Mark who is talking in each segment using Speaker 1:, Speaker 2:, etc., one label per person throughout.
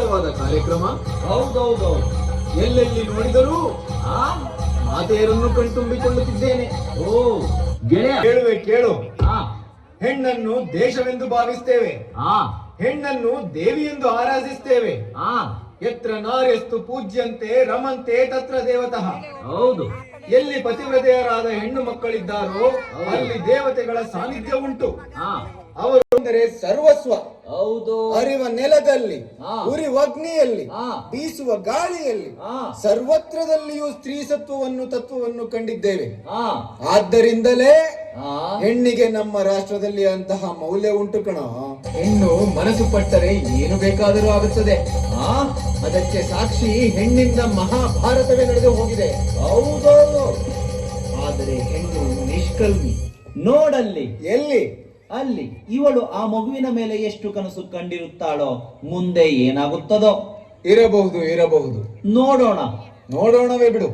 Speaker 1: ವಿಶಾಲವಾದ ಕಾರ್ಯಕ್ರಮ.
Speaker 2: ಹೌದೌದೌದು.
Speaker 1: ಎಲ್ಲೆಲ್ಲಿ ನೋಡಿದರೂ
Speaker 2: ಆ
Speaker 1: ಮಾತೆಯರನ್ನು ಕಣ್ತುಂಬಿಕೊಳ್ಳುತ್ತಿದ್ದೇನೆ.
Speaker 2: ಓ ಗೆಳೆಯ,
Speaker 1: ಕೇಳುವೆ ಕೇಳು.
Speaker 2: ಆ
Speaker 1: ಹೆಣ್ಣನ್ನು ದೇಶವೆಂದು ಭಾವಿಸ್ತೇವೆ,
Speaker 2: ಆ
Speaker 1: ಹೆಣ್ಣನ್ನು ದೇವಿಯೆಂದು ಆರಾಧಿಸ್ತೇವೆ.
Speaker 2: ಆ
Speaker 1: ಯತ್ರ ನಾರ್ಯಸ್ತು ಪೂಜ್ಯಂತೆ ರಮಂತೆ ತತ್ರ ದೇವತಃ.
Speaker 2: ಹೌದು.
Speaker 1: ಎಲ್ಲಿ ಪತಿವ್ರತೆಯರಾದ ಹೆಣ್ಣು ಮಕ್ಕಳಿದ್ದಾರೋ ಅಲ್ಲಿ ದೇವತೆಗಳ ಸಾನ್ನಿಧ್ಯ ಉಂಟು.
Speaker 2: ಆ
Speaker 1: ಅವರು ಅಂದರೆ ಸರ್ವಸ್ವ.
Speaker 2: ಹೌದು.
Speaker 1: ಅರಿವ ನೆಲದಲ್ಲಿ,
Speaker 2: ಹಾ.
Speaker 1: ಉರಿವ ಅಗ್ನಿಯಲ್ಲಿ,
Speaker 2: ಹಾ.
Speaker 1: ಬೀಸುವ ಗಾಳಿಯಲ್ಲಿ,
Speaker 2: ಹಾ.
Speaker 1: ಸರ್ವತ್ರದಲ್ಲಿಯೂ ಸ್ತ್ರೀ ತತ್ವವನ್ನು ಕಂಡಿದ್ದೇವೆ.
Speaker 2: ಆ
Speaker 1: ಆದ್ದರಿಂದಲೇ
Speaker 2: ಆ
Speaker 1: ಹೆಣ್ಣಿಗೆ ನಮ್ಮ ರಾಷ್ಟ್ರದಲ್ಲಿ ಅಂತಹ ಮೌಲ್ಯ ಉಂಟು ಕಣ. ಹೆಣ್ಣು ಮನಸ್ಸು ಪಟ್ಟರೆ ಏನು ಬೇಕಾದರೂ ಆಗುತ್ತದೆ. ಅದಕ್ಕೆ ಸಾಕ್ಷಿ ಹೆಣ್ಣಿಂದ ಮಹಾಭಾರತವೇ ನಡೆದು ಹೋಗಿದೆ.
Speaker 2: ಹೌದೌದು.
Speaker 1: ಆದರೆ ಹೆಣ್ಣು ನಿಷ್ಕಲ್ಮಿ.
Speaker 2: ನೋಡಲ್ಲಿ,
Speaker 1: ಎಲ್ಲಿ?
Speaker 2: ಅಲ್ಲಿ ಇವಳು ಆ ಮಗುವಿನ ಮೇಲೆ ಎಷ್ಟು ಕನಸು ಕಂಡಿರುತ್ತಾಳೋ, ಮುಂದೆ ಏನಾಗುತ್ತದೋ.
Speaker 1: ಇರಬಹುದು.
Speaker 2: ನೋಡೋಣವೇ
Speaker 1: ಬಿಡು.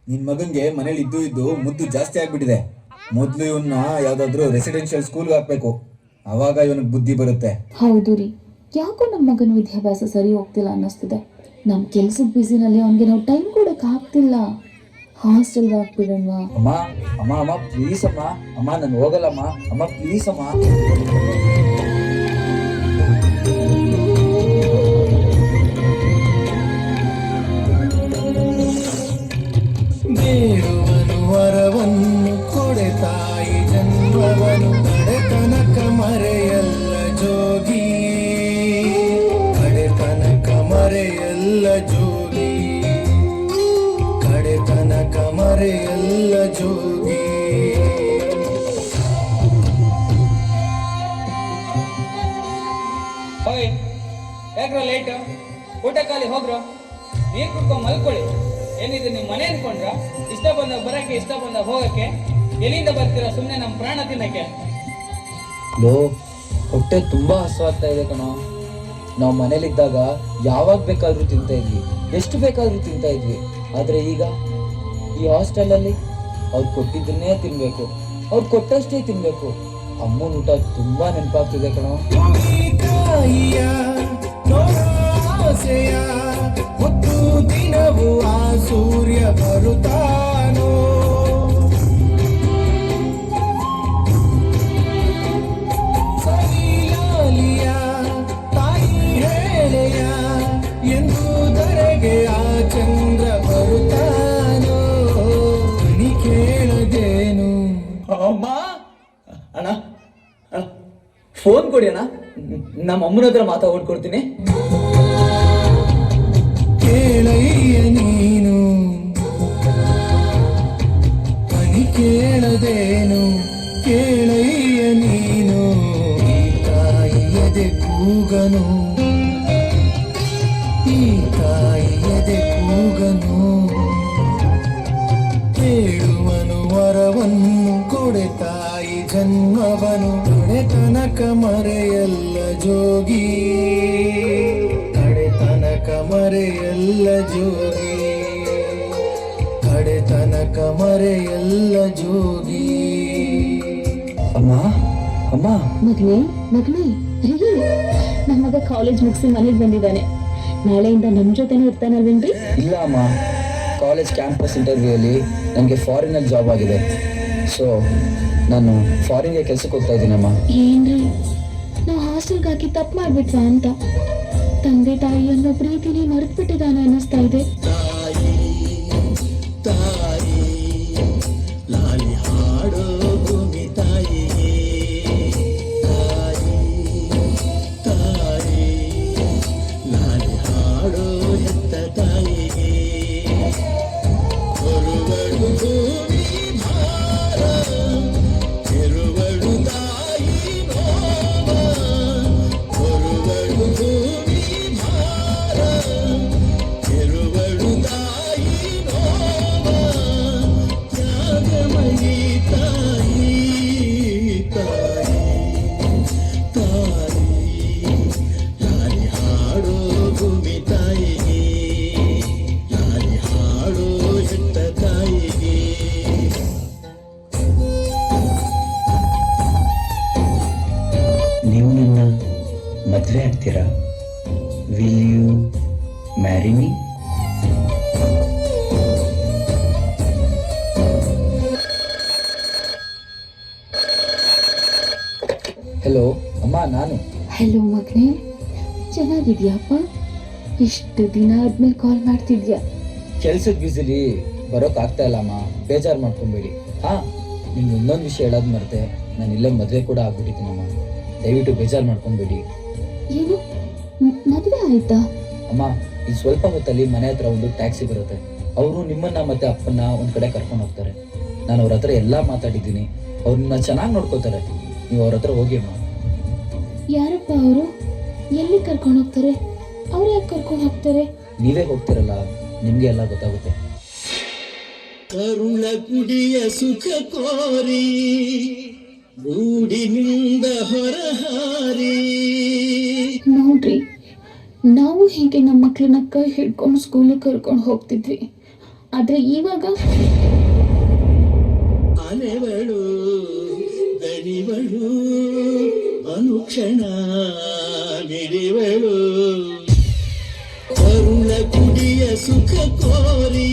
Speaker 3: ನಿನ್ ಮಗನ್ಗೆ ಮನೇಲಿ ಇದ್ದು ಮುದ್ದು ಜಾಸ್ತಿ ಆಗ್ಬಿಟ್ಟಿದೆ. ಮೊದ್ಲು ಇವನ್ನ ಯಾವ್ದಾದ್ರು ರೆಸಿಡೆನ್ಷಿಯಲ್ ಸ್ಕೂಲ್ಗೆ ಹಾಕ್ಬೇಕು, ಅವಾಗ ಇವನಿಗೆ ಬುದ್ಧಿ ಬರುತ್ತೆ.
Speaker 4: ಹೌದು ರೀ, ಯಾಕೋ ನಮ್ಮ ಮಗನ ವಿದ್ಯಾಭ್ಯಾಸ ಸರಿ ಹೋಗ್ತಿಲ್ಲ ಅನ್ನಿಸ್ತಿದೆ. ನಮ್ಮ ಕೆಲ್ಸದ ಬ್ಯುಸಿನಲ್ಲಿ ಅವನಿಗೆ ನಾವು ಟೈಮ್ ಕೊಡಕ್ಕೆ ಆಗ್ತಿಲ್ಲ. ಹಾಸ್ಟೆಲ್ಗೆ ಹಾಕ್ಬಿಡೋಣ.
Speaker 3: ಅಮ್ಮ ಪ್ಲೀಸ್ ಅಮ್ಮ ನಾನು ಹೋಗಲ್ಲಮ್ಮ. ಅಮ್ಮ ಪ್ಲೀಸ್ ಅಮ್ಮ.
Speaker 1: ಬೇಡುವನು ವರವನ್ನು ಕೊಡೆ ತಾಯಿ ಜನ್ಮವನು ಕಡೆತನಕ ಮರೆಯಲ್ಲ ಜೋಗಿ, ಕಡೆತನಕ ಮರೆಯಲ್ಲ ಜೋಗಿ, ಕಡೆತನಕ ಮರೆಯಲ್ಲ ಜೋಗಿ.
Speaker 5: ಹೋಯ್ ಯಾಕ್ರ ಲೇಟ್? ಊಟ ಖಾಲಿ ಹೋಗ್ರ, ನೀರು ಕುಡ್ಕೊಂಡು ಮಲ್ಕೊಳ್ಳಿ. ಏನಿದೆ ನಿಮ್ಮ ಮನೆ ಅನ್ಕೊಂಡ್ರ? ಇಷ್ಟ ಬಂದಾಗ ಬರಕ್ಕೆ, ಇಷ್ಟ ಬಂದಾಗ ಹೋಗಕ್ಕೆ. ಎಲ್ಲಿಂದ ಬರ್ತೀರಾ ಸುಮ್ಮನೆ ನಮ್ಮ ಪ್ರಾಣ ತಿನ್ನಕ್ಕೆ?
Speaker 3: ಹೊಟ್ಟೆ ತುಂಬಾ ಹಸುವಾಗ್ತಾ ಇದೆ ಕಣೋ. ನಾವು ಮನೇಲಿದ್ದಾಗ ಯಾವಾಗ ಬೇಕಾದ್ರೂ ತಿಂತಾ ಇದ್ವಿ, ಎಷ್ಟು ಬೇಕಾದ್ರೂ ತಿಂತಾ ಇದ್ವಿ. ಆದ್ರೆ ಈಗ ಈ ಹಾಸ್ಟೆಲಲ್ಲಿ ಅವ್ರು ಕೊಟ್ಟಿದ್ದನ್ನೇ ತಿನ್ಬೇಕು, ಅವ್ರು ಕೊಟ್ಟಷ್ಟೇ ತಿನ್ಬೇಕು. ಅಮ್ಮನ ಊಟ ತುಂಬಾ ನೆನಪಾಗ್ತಿದೆ ಕಣೋ.
Speaker 1: ಹೊತ್ತು ದಿನವೂ ಆ ಸೂರ್ಯ ಬರುತ್ತಾನೋ, ಸರಿಯಾಲಿಯ ತಾಯಿ ಹೇಳೆಯ ಎಂಬುದರೆಗೆ ಆ ಚಂದ್ರ ಬರುತ್ತಾನೋ, ನೀ ಕೇಳದೇನು?
Speaker 3: ಅಮ್ಮ, ಅಣ್ಣ ಫೋನ್ ಕೊಡಿ ಅಣ್ಣ, ನಮ್ಮ ಅಮ್ಮನ ಹತ್ರ ಮಾತಾಡ್ಕೊಡ್ತೀನಿ.
Speaker 1: ಕೇಳಯ್ಯ ನೀನು ಮನಿ ಕೇಳದೇನು, ಕೇಳಯ್ಯ ನೀನು ಈ ತಾಯಿಯದೆ ಕೂಗನು, ಈ ತಾಯಿಯದೆ ಕೂಗನು. ಕೇಳುವನು ವರವನ್ನು ಕೊಡೆ ತಾಯಿ ಜನ್ಮವನು, ಕಡೆತನಕ ಮರೆಯಲ್ಲ ಜೋಗಿ, ಕಡೆತನಕ ಮರೆಯಲ್ಲ ಜೋಗಿ, ಕಡೆತನಕ ಮರೆಯಲ್ಲ ಜೋಗಿ.
Speaker 3: ಅಮ್ಮ ಅಮ್ಮ
Speaker 4: ಮಗಳೇ ನಮ್ಮ ಮಗ ಕಾಲೇಜ್ ಮುಗಿಸಿ ಮನೆಗೆ ಬಂದಿದ್ದಾನೆ. ನಾಳೆಯಿಂದ ನಮ್ಮ ಜೊತೆನೇ ಇರ್ತಾನಲ್ವೇನ್ರಿ?
Speaker 3: ಇಲ್ಲ ಅಮ್ಮ, ಕಾಲೇಜ್ ಕ್ಯಾಂಪಸ್ ಇಂಟರ್ವ್ಯೂ ಅಲ್ಲಿ ನನಗೆ ಫಾರಿನಲ್ಲಿ ಜಾಬ್ ಆಗಿದೆ. ಸೊ ನಾನು ಫಾರಿನ್ಗೆ ಕೆಲ್ಸಕ್ಕೆ ಹೋಗ್ತಾ ಇದ್ದೀನಮ್ಮ.
Speaker 4: ಏನ್ರಿ, ನಾವು ಹಾಸ್ಟೆಲ್ಗೆ ಹಾಕಿ ತಪ್ಪು ಮಾಡ್ಬಿಟ್ವಾ ಅಂತ ತಂದೆ ತಾಯಿ ಅನ್ನೋ ಪ್ರೀತಿನಿ ಮರೆತ್ಬಿಟ್ಟಿದ್ದಾನೆ ಅನ್ನಿಸ್ತಾ ಇದೆ.
Speaker 1: ತಾಯಿ ತಾಯಿ ಲಾಲಿ
Speaker 3: ಹೇಳ್ತೀರಾ? Will you marry me? Hello ಅಮ್ಮ, ನಾನು.
Speaker 4: ಹಲೋ ಮಗನೇ, ಚೆನ್ನಾಗಿದ್ಯಾಪ್ಪ? ಇಷ್ಟು ದಿನ ಆದ್ಮೇಲೆ ಕಾಲ್ ಮಾಡ್ತಿದ್ಯಾ?
Speaker 3: ಕೆಲ್ಸದ ಬ್ಯುಸಿಲಿ ಬರೋಕ್ಕಾಗ್ತಾ ಇಲ್ಲ ಅಮ್ಮ, ಬೇಜಾರು ಮಾಡ್ಕೊಬೇಡಿ. ಹಾಂ, ನಿಮ್ಗೆ ಇನ್ನೊಂದು ವಿಷಯ ಹೇಳೋದು ಮರೆತೆ, ನಾನು ಇಲ್ಲೇ ಮದುವೆ ಕೂಡ ಆಗ್ಬಿಟ್ಟಿದ್ದೀನಮ್ಮ. ದಯವಿಟ್ಟು ಬೇಜಾರು ಮಾಡ್ಕೊಬೇಡಿ.
Speaker 4: ಏನು ಮದುವೆ ಆಯ್ತಾ?
Speaker 3: ಅಮ್ಮ, ಈ ಸ್ವಲ್ಪ ಹೊತ್ತಲ್ಲಿ ಮನೆ ಹತ್ರ ಒಂದು ಟ್ಯಾಕ್ಸಿ ಬರುತ್ತೆ. ಅವರು ನಿಮ್ಮನ್ನ ಮತ್ತೆ ಅಪ್ಪನ್ನ ಒಂದು ಕಡೆ ಕರ್ಕೊಂಡು ಹೋಗ್ತಾರೆ. ನಾನು ಅವ್ರ ಹತ್ರ ಎಲ್ಲ ಮಾತಾಡಿದ್ದೀನಿ. ಅವ್ರನ್ನ ಚೆನ್ನಾಗಿ ನೋಡ್ಕೋತಾರೆ. ನೀವು ಅವ್ರ ಹತ್ರ ಹೋಗಿ ಅಮ್ಮ.
Speaker 4: ಯಾರಪ್ಪ ಅವರು? ಎಲ್ಲಿ ಕರ್ಕೊಂಡು ಹೋಗ್ತಾರೆ? ಅವ್ರು ಯಾಕೆ ಕರ್ಕೊಂಡು ಹೋಗ್ತಾರೆ?
Speaker 3: ನೀವೇ ಹೋಗ್ತಿರಲ್ಲ, ನಿಮಗೆ ಎಲ್ಲ ಗೊತ್ತಾಗುತ್ತೆ.
Speaker 6: ಕರುಣ ಕುಡಿಯ ಸುಖ ಕೋರಿ ಗೂಡಿನಿಂದ ಹೊರಹಾರಿ.
Speaker 4: ನೋಡ್ರಿ, ನಾವು ಹೀಗೆ ನಮ್ಮ ಮಕ್ಕಳನ್ನ ಕೈ ಹಿಡ್ಕೊಂಡು ಸ್ಕೂಲಿಗೆ ಕರ್ಕೊಂಡು ಹೋಗ್ತಿದ್ವಿ. ಆದ್ರೆ ಇವಾಗ
Speaker 6: ಅಲೆವಳು ದಣಿವಳು ಅನುಕ್ಷಣ ಮಿಡಿವಳು. ಕರುಣ ಕುಡಿಯ ಸುಖ ಕೋರಿ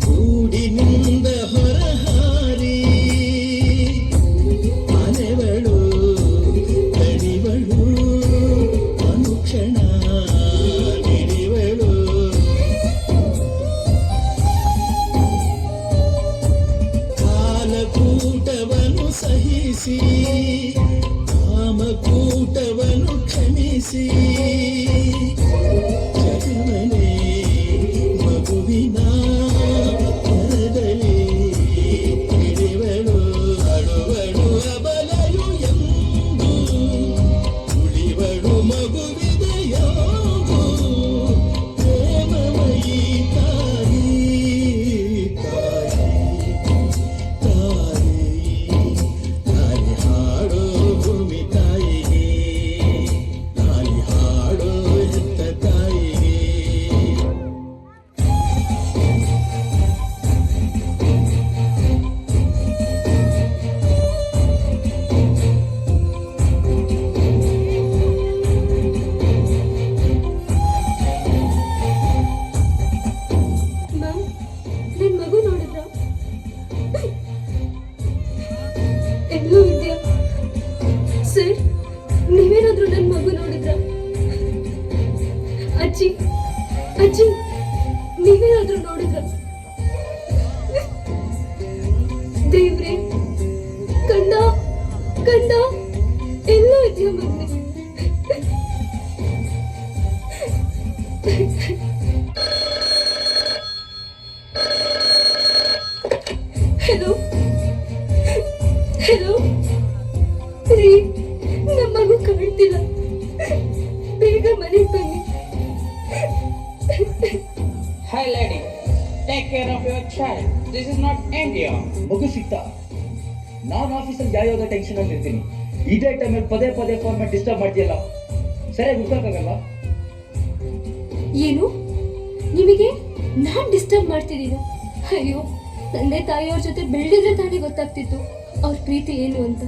Speaker 6: ಗೂಡಿನಿಂದ ಹೊರಹಾರಿ. ಅಲೆವಳು ದಣಿವಳು ಅನುಕ್ಷಣ ಮಿಡಿವಳು. ಕಾಲಕೂಟವನ್ನು ಸಹಿಸಿ ಕಾಮಕೂಟವನ್ನು ಕ್ಷಮಿಸಿ. ಜಗವನೇ ಮಗುವಿನ ಹೊರದಲ್ಲಿ ಹಿಡಿವಳು. ಅಳುವಳು ಅಬಲಯು ಎಂದು ಉಳಿವಳು ಮಗುವಿದೆಯೆಂದು. ಪ್ರೇಮಮಯೀ ತಾಯಿ ತಾಯಿ ತಾಯಿ ಹಾಡೋ ಭೂಮಿ ತಾಯಿಗೆ, ತಾಯಿ ಹಾಡೋ ಹೆತ್ತ ತಾಯಿಗೆ.
Speaker 7: ಮ್ಯಾಮ್, ನನ್ನ ಮಗು ನೋಡಿದ್ರ? ಎಲ್ಲೋ ಇದೆಯಾ ಸರ್? ನೀವೇನಾದ್ರೂ ನನ್ನ ಮಗು ನೋಡಿದ್ರ? ಅಜ್ಜಿ ಅಜ್ಜಿ, ನೀವೇನಾದ್ರೂ ನೋಡಿದ್ರ? ದೇವ್ರೆ, ಕಂಡ ಕಂಡ, ಎಲ್ಲೋ ಇದೆಯಾ ಮಗನೇ? ಹಲೋ ಹಲೋ ರೀ, ನಮ್ಮ ಮಗು ಕಾಣ್ತಿಲ್ಲ. ಬೇಗ ಮನೆಗೆ ಬನ್ನಿ.
Speaker 5: Hi lady, take care of your child. This is not India.
Speaker 3: ಮಗು ಸಿಗ್ತಾ? ನಾನು ಆಫೀಸಲ್ಲಿ ಯಾವ್ಯಾವ ಟೆನ್ಷನ್ ಅಲ್ಲಿ ಇರ್ತೀನಿ. ಇದೇ ಟೈಮಲ್ಲಿ ಪದೇ ಪದೇ ಫೋನ್ ಮಾಡಿ ಡಿಸ್ಟರ್ಬ್ ಮಾಡ್ತೀಯಲ್ಲ, ಸರಿಯಾಗಿ ಹುಡ್ಕೋಕ್ಕಾಗಲ್ಲ.
Speaker 7: ಏನು, ನಿಮಗೆ ನಾನ್ ಡಿಸ್ಟರ್ಬ್ ಮಾಡ್ತಿದ್ದೀನ? ಅಯ್ಯೋ, ತಂದೆ ತಾಯಿಯವ್ರ ಜೊತೆ ಬೆಳೆದಿದ್ರೆ ತಾನೇ ಗೊತ್ತಾಗ್ತಿತ್ತು ಅವ್ರ ಪ್ರೀತಿ ಏನು ಅಂತ.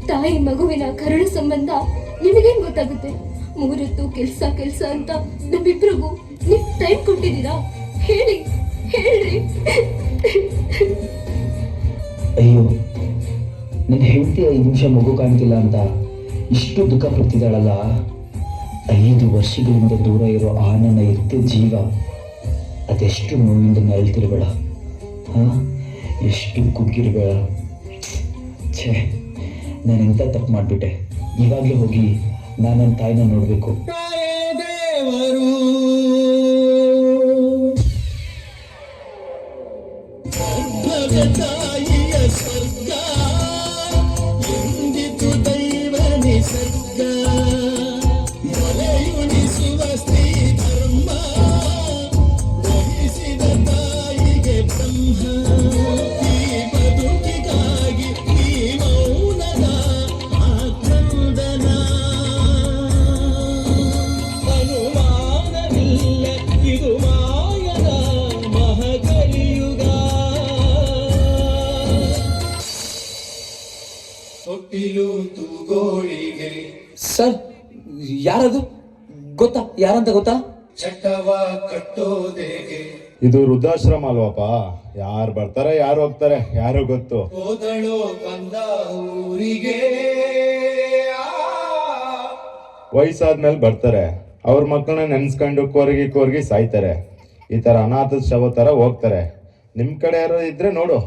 Speaker 7: ತಾಯಿ ಮಗುವಿನ ಕರುಣ ಸಂಬಂಧ ನಿಮಗೇನ್ ಗೊತ್ತಾಗುತ್ತೆ? 3 ಹೊತ್ತು ಕೆಲ್ಸ ಕೆಲ್ಸ ಅಂತ ನಮ್ಮಿಬ್ರಿಗೂ ನೀವು ಟೈಮ್ ಕೊಟ್ಟಿದ್ದೀರಾ? ಹೇಳಿ ಹೇಳ್ರಿ.
Speaker 3: ಅಯ್ಯೋ, ನನ್ನ ಹೆಂಡತಿ 5 ನಿಮಿಷ ಮಗು ಕಾಣ್ತಿಲ್ಲ ಅಂತ ಇಷ್ಟು ದುಃಖ ಪಡ್ತಿದ್ದಾಳಲ್ಲ. 5 ವರ್ಷಗಳಿಂದ ದೂರ ಇರೋ ಆ ನನ್ನ ಎತ್ತ ಜೀವ ಅದೆಷ್ಟು ನೋವಿಂದ ನರಳ್ತಿರ್ಬೇಡ, ಎಷ್ಟು ಕುಗ್ಗಿರ್ಬೇಡ. ಛೇ, ನಾನು ಎಂಥ ತಪ್ಪು ಮಾಡಿಬಿಟ್ಟೆ. ಇವಾಗಲೇ ಹೋಗಿ ನಾನು ನನ್ನ ತಾಯಿನ ನೋಡಬೇಕು.
Speaker 6: ದೇವರು ತಾಯಿಯ ಸ್ವರ್ಗ ಎಂದಿತು ದೈವ ನಿಸರ್ಗ. ಮೊಲೆಯುಣಿಸುವ ಸ್ತ್ರೀ ಧರ್ಮ ವಹಿಸಿದ ತಾಯಿಗೆ ಬ್ರಹ್ಮ. ಈ ಬದುಕಿಗಾಗಿ ಈ ಮೌನದ ಆಕ್ರಂದನ. ಅನುಮಾನವಿಲ್ಲ, ಇದು ಮಾಯದ ಮಹಕಲಿಯುಗ. ತೊಟ್ಟಿಲು ತೂಗೋಳಿಗೆ
Speaker 3: ಸರ್, ಯಾರದು ಗೊತ್ತಾ? ಯಾರಂತ ಗೊತ್ತಾ?
Speaker 8: ಇದು ವೃದ್ಧಾಶ್ರಮ ಅಲ್ವಪ್ಪ. ಯಾರು ಬರ್ತಾರೆ ಯಾರು ಹೋಗ್ತಾರೆ ಯಾರು ಗೊತ್ತು. ವಯಸ್ಸಾದ್ಮೇಲೆ ಬರ್ತಾರೆ, ಅವ್ರ ಮಕ್ಕಳನ್ನ ನೆನ್ಸ್ಕೊಂಡು ಕೋರ್ಗಿ ಸಾಯ್ತಾರೆ. ಈ ತರ ಅನಾಥದ ಶವ ತರ ಹೋಗ್ತಾರೆ. ನಿಮ್ ಕಡೆ ಯಾರು ಇದ್ರೆ ನೋಡು.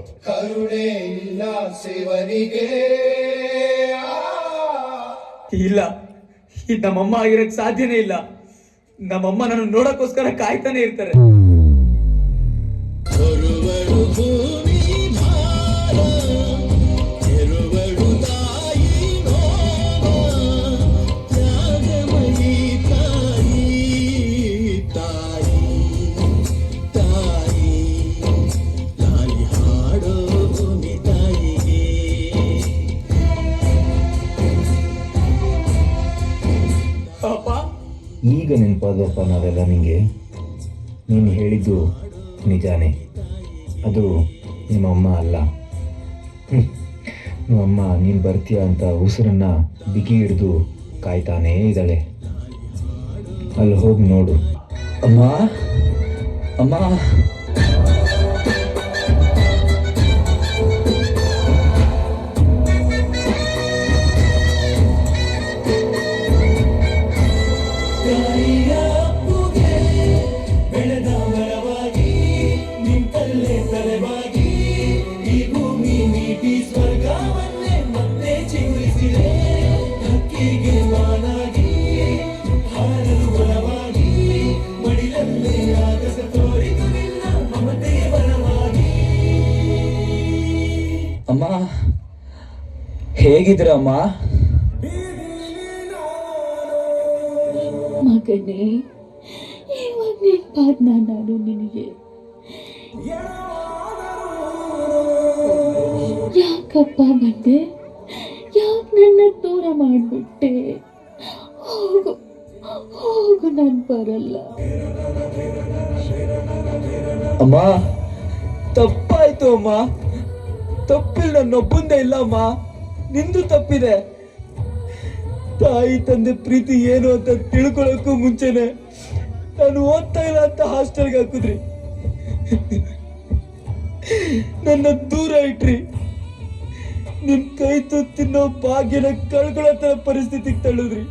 Speaker 3: ಇಲ್ಲ, ಇದು ನಮ್ಮಮ್ಮ ಆಗಿರಕ್ ಸಾಧ್ಯನೇ ಇಲ್ಲ. ನಮ್ಮಮ್ಮ ನಾನು ನೋಡಕ್ಕೋಸ್ಕರ ಕಾಯ್ತಾನೆ ಇರ್ತಾರೆ.
Speaker 6: ಹೊರುವಳು ಭೂಮಿ ಭಾರ, ಎರುವಳು ತಾಯಿ ನೋವ, ತ್ಯಾಗಮಯಿ ತಾಯಿ ತಾಯಿ ತಾಯಿ, ಲಾಲಿ ಹಾಡೋ ಭೂಮಿ ತಾಯಿಗೆ.
Speaker 3: ಅಪ್ಪ,
Speaker 9: ಈಗ ನೆನಪಾದಪ್ಪ ನಾವೆಲ್ಲ ನಿಂಗೆ. ನೀನು ಹೇಳಿದ್ದು ನಿಜಾನೇ, ಅದು ನಿಮ್ಮಮ್ಮ ಅಲ್ಲ. ನಿಮ್ಮಮ್ಮ ನೀನು ಬರ್ತೀಯ ಅಂತ ಉಸಿರನ್ನ ಬಿಗಿ ಹಿಡಿದು ಕಾಯ್ತಾನೇ ಇದ್ದಾಳೆ. ಅಲ್ಲಿ ಹೋಗಿ ನೋಡು.
Speaker 3: ಅಮ್ಮ ಅಮ್ಮ,
Speaker 6: ಬೆಳೆದ ಮರವಾಗಿ ನಿಂತಲ್ಲೇ ತಲೆವಾಗಿ ಈ ಭೂಮಿ ನೀತಿ ಸ್ವರ್ಗವನ್ನೇ ಮತ್ತೆ ಚಿಗುರಿಸಿದೆ. ಹಕ್ಕಿಗೆ ಮಾನಾಗಿ ಹಾರಲು ಬಲವಾಗಿ ಮಡಿಲಲ್ಲೇ ಆಗಸ ತೋರಿತು ನಿನ್ನ ಮಮತೆಯ ಬಲವಾಗಿ.
Speaker 3: ಅಮ್ಮ ಹೇಗಿದ್ದೀರಮ್ಮ?
Speaker 4: ಮಗನೇ, ಇವಾಗ ನೆನಪಾದ್ನ ನಾನು ನಿನಗೆ. ಯಾಕಪ್ಪ ಬಂದೆ? ಯಾಕೆ ನನ್ನ ದೂರ ಮಾಡಿಬಿಟ್ಟೆ? ಹೋಗು ಹೋಗು, ನಾನು ಬರಲ್ಲ.
Speaker 3: ಅಮ್ಮ ತಪ್ಪಾಯ್ತು ಅಮ್ಮ. ತಪ್ಪಿಲ್ಲ, ನನ್ನೊಬ್ಬಂದೇ ಇಲ್ಲ ಅಮ್ಮ, ನಿಂದು ತಪ್ಪಿದೆ. ತಾಯಿ ತಂದೆ ಪ್ರೀತಿ ಏನು ಅಂತ ತಿಳ್ಕೊಳಕ್ಕೂ ಮುಂಚೆನೆ ನಾನು ಓದ್ತಾ ಇಲ್ಲ ಅಂತ ಹಾಸ್ಟೆಲ್ಗೆ ಹಾಕಿದ್ರಿ. ನನ್ನ ದೂರ ಇಟ್ರಿ. ನಿಮ್ ಕೈ ತುತ್ತು ತಿನ್ನೋ ಭಾಗ್ಯನ ಕಳ್ಕೊಳ್ಳೋ ತರ ಪರಿಸ್ಥಿತಿಗೆ ತಳ್ಳಿದ್ರಿ.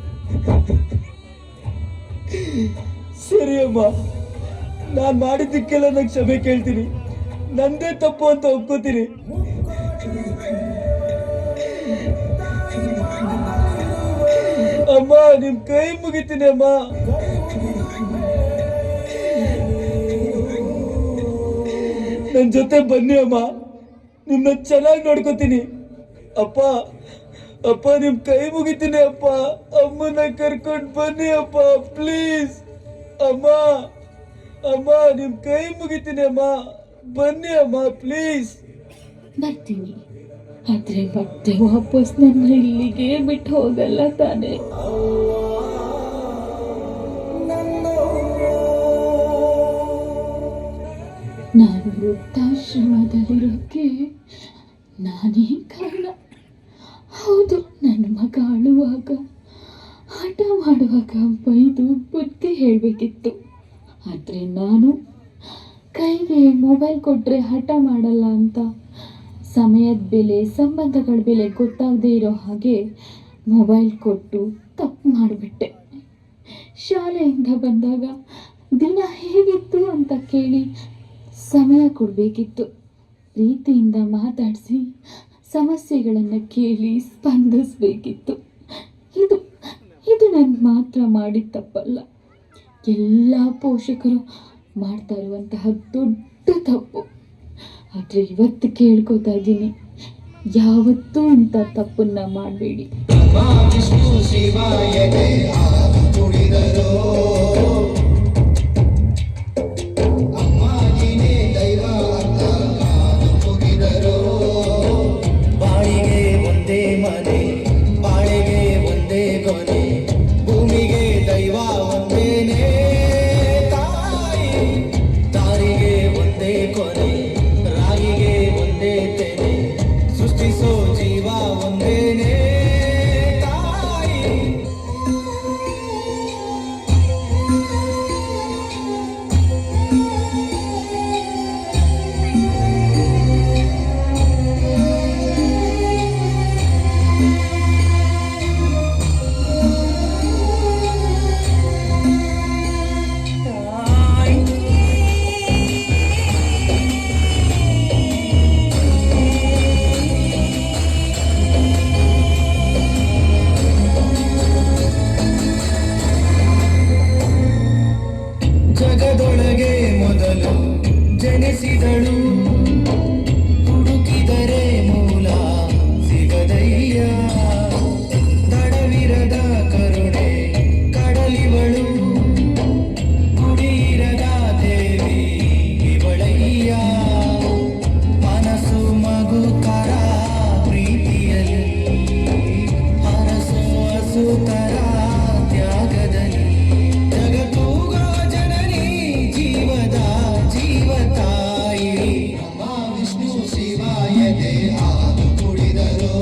Speaker 3: ಸರಿ ಅಮ್ಮ, ನಾನ್ ಮಾಡಿದ್ದಕ್ಕೆಲ್ಲ ನಂಗೆ ಕ್ಷಮೆ ಕೇಳ್ತೀನಿ. ನಂದೇ ತಪ್ಪು ಅಂತ ಒಪ್ಕೋತೀನಿ. ಅಮ್ಮ, ನಿಮ್ ಕೈ ಮುಗಿತೀನಿ ಅಮ್ಮ. ನನ್ ಜೊತೆ ಬನ್ನಿ ಅಮ್ಮ, ನಿಮ್ನ ಚೆನ್ನಾಗಿ ನೋಡ್ಕೋತೀನಿ. ಅಪ್ಪ ಅಪ್ಪ, ನಿಮ್ ಕೈ ಮುಗಿತೀನಿ ಅಪ್ಪ. ಅಮ್ಮನ ಕರ್ಕೊಂಡು ಬನ್ನಿ ಅಪ್ಪ, ಪ್ಲೀಸ್. ಅಮ್ಮ ಅಮ್ಮ, ನಿಮ್ ಕೈ ಮುಗಿತೀನಿ ಅಮ್ಮ, ಬನ್ನಿ ಅಮ್ಮ, ಪ್ಲೀಸ್.
Speaker 4: ಬರ್ತೀನಿ, ಆದ್ರೆ ಮತ್ತೆ ವಾಪಸ್ ನನ್ನ ಇಲ್ಲಿಗೆ ಬಿಟ್ಟು ಹೋಗಲ್ಲ ತಾನೆ? ನಾನು ವೃದ್ಧಾಶ್ರಮದಲ್ಲಿರೋಕ್ಕೆ ನಾನೇನ್ ಕಾರಣ? ಹೌದು, ನನ್ನ ಮಗ ಅಳುವಾಗ, ಹಠ ಮಾಡುವಾಗ ಬೈದು ಬುದ್ಧಿ ಹೇಳಬೇಕಿತ್ತು. ಆದರೆ ನಾನು ಕೈಗೆ ಮೊಬೈಲ್ ಕೊಟ್ಟರೆ ಹಠ ಮಾಡಲ್ಲ ಅಂತ ಸಮಯದ ಬೆಲೆ, ಸಂಬಂಧಗಳ ಬೆಲೆ ಗೊತ್ತಾಗದೇ ಇರೋ ಹಾಗೆ ಮೊಬೈಲ್ ಕೊಟ್ಟು ತಪ್ಪು ಮಾಡಿಬಿಟ್ಟೆ. ಶಾಲೆಯಿಂದ ಬಂದಾಗ ದಿನ ಹೇಗಿತ್ತು ಅಂತ ಕೇಳಿ ಸಮಯ ಕೊಡಬೇಕಿತ್ತು. ಪ್ರೀತಿಯಿಂದ ಮಾತಾಡಿಸಿ ಸಮಸ್ಯೆಗಳನ್ನು ಕೇಳಿ ಸ್ಪಂದಿಸಬೇಕಿತ್ತು. ಇದು ನಾನು ಮಾತ್ರ ಮಾಡಿದ ತಪ್ಪಲ್ಲ, ಎಲ್ಲ ಪೋಷಕರು ಮಾಡ್ತಾ ಇರುವಂತಹ ದೊಡ್ಡ ತಪ್ಪು. ಆದರೆ ಇವತ್ತು ಕೇಳ್ಕೊತಾ ಇದ್ದೀನಿ, ಯಾವತ್ತೂ ಇಂಥ ತಪ್ಪನ್ನ ಮಾಡಬೇಡಿ.
Speaker 6: ಬಾಳಿಗೆ ಒಂದೇ ಮನೆ, ಬಾಳೆಗೆ ಒಂದೇ ಕೊನೆ, ಭೂಮಿಗೆ ದೈವ ಒಂದೇನೆ ತಾಯಿ, ದಾರಿಗೆ ಒಂದೇ ಕೊನೆ, ರಾಗಿಗೆ ಒಂದೇ ತೆನೆ, ಸೃಷ್ಟಿಸೋ ಜೀವ ಒಂದೇನೆ ತಾಯಿ. ಶಿವಾಯದೆ ಹಾಲು ಕುಡಿದರು